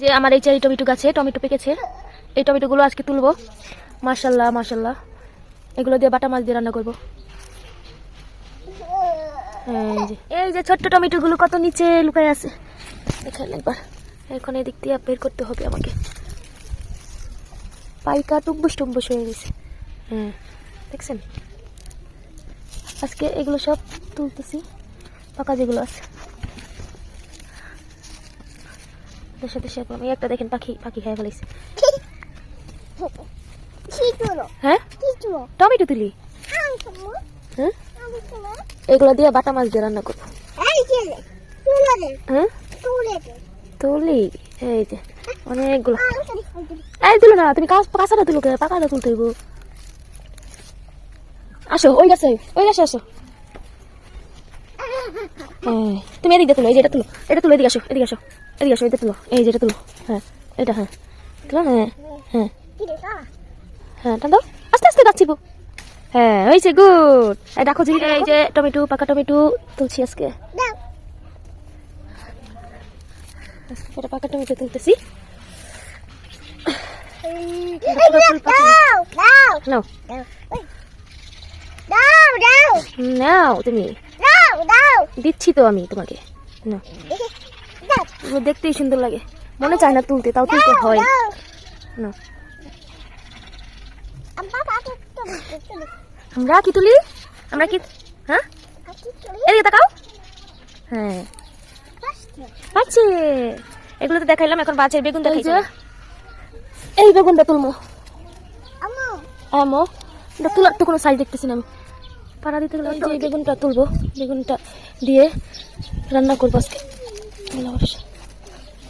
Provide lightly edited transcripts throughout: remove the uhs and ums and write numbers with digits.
যে আমার এই চেরি টমেটো গাছে টমেটো পেকেছে, এই টমেটোগুলো আজকে তুলবো। মাশাল্লাহ মাশাল্লাহ, এগুলো দিয়ে বাটা মাছ দিয়ে রান্না করবো। এই যে ছোট্ট টমেটোগুলো কত নিচে লুকায় আছে দেখেন একবার। এখন এদিক দিয়ে বের করতে হবে আমাকে। পাইকা টুম্বুস টুম্বুস হয়ে গেছে। হ্যাঁ দেখছেন, আজকে এগুলো সব তুলতেছি, পাকা যেগুলো আছে। সাথে শেয়ার করলাম। এই একটা দেখেন পাখি পাখি খেয়ে ফেলেছে। হ্যাঁ টমেটো তুলি। হ্যাঁ এগুলো দিয়ে বাটা মাছ দিয়ে রান্না করবো। হ্যাঁ তুলি, এই যে অনেকগুলো। এই তুলো না, তুমি কাঁচাটা তুলো, পাকাটা তুলতে হইব। আসো ওই গাছে আসো। হ্যাঁ তুমি এদিকে তুলো, এই যে এটা তুলো, এটা তুলো, এদিকে আসো এদিকে আসো এদিকে আসো, এটা তুলো, এই যে এটা তুলো। হ্যাঁ এটা, হ্যাঁ তুলো, হ্যাঁ হ্যাঁ হ্যাঁ টান দাও, আস্তে আস্তে যাচ্ছি। হ্যাঁ হয়েছে, গুড। দেখো ঝিরি, এই যে টমেটো, পাকা টমেটো তুলছি আজকে। এটা পাকা টমেটো তুলতেছি। নাও তুমি, দিচ্ছি তো আমি তোমাকে। দেখতেই সুন্দর লাগে, মনে চায় না তুলতে, তাও তুলতে হয় না। আমরা কি তুলি, আমরা কি, হ্যাঁ এদিকে তাকাও। হ্যাঁ পাচ্ছে, এগুলো তো দেখাইলাম, এখন বাচ্চার বেগুন দেখাইছে। এই বেগুনটা তুলবো। আমো এটা তোলার তো কোনো সাইজ দেখতেছি না আমি, পাড়া দিতে গেলে। এই বেগুনটা তুলবো, বেগুনটা দিয়ে রান্না করবো আজকে।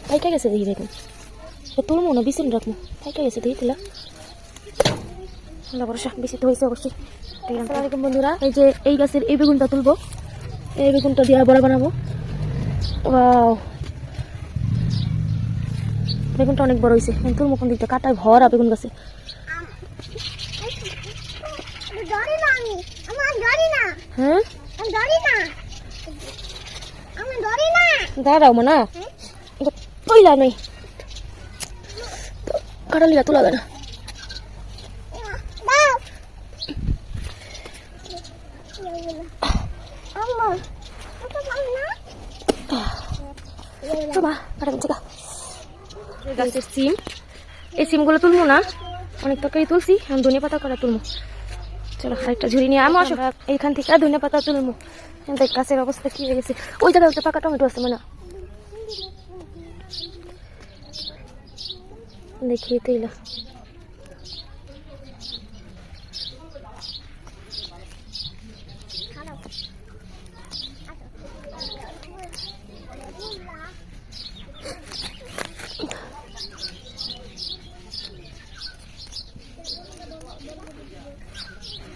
পাইকা গেছে দেখি বেগুন, তুলবো না বিছিন রাখবো। পাইকা গেছে দেখি তুলা, ভরসা বেশি তো হয়েছে অবশ্যই। আসসালামাইকুম বন্ধুরা, এই যে এই গাছের এই বেগুনটা তুলবো, এই বেগুনটা দিয়ে বড়া বানাবো। ওয়াও, বেগুনটা অনেক বড় হয়েছে। তুলবো কোন দিকটা, কাটায় ভরা বেগুন গাছে। হ্যাঁ দাঁড়াও মানা, তুইলা নেই কাটালিরা তোলা যায় না। গাছের সিম, এই সিমগুলো তুলবো না, অনেক তরকারি তুলছি, আমি ধনে পাতা করা তুলবো। চলো আরেকটা ঝুড়ি নিয়ে আমি আসো, এইখান থেকে ধনে পাতা তুলবো। দেখ গাছের অবস্থা কি হয়ে গেছে। ওই জায়গায় একটা পাকা টমেটো আছে মানে, দেখি তুইলা।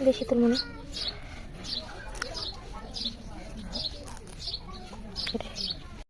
বেশি তুলবো না।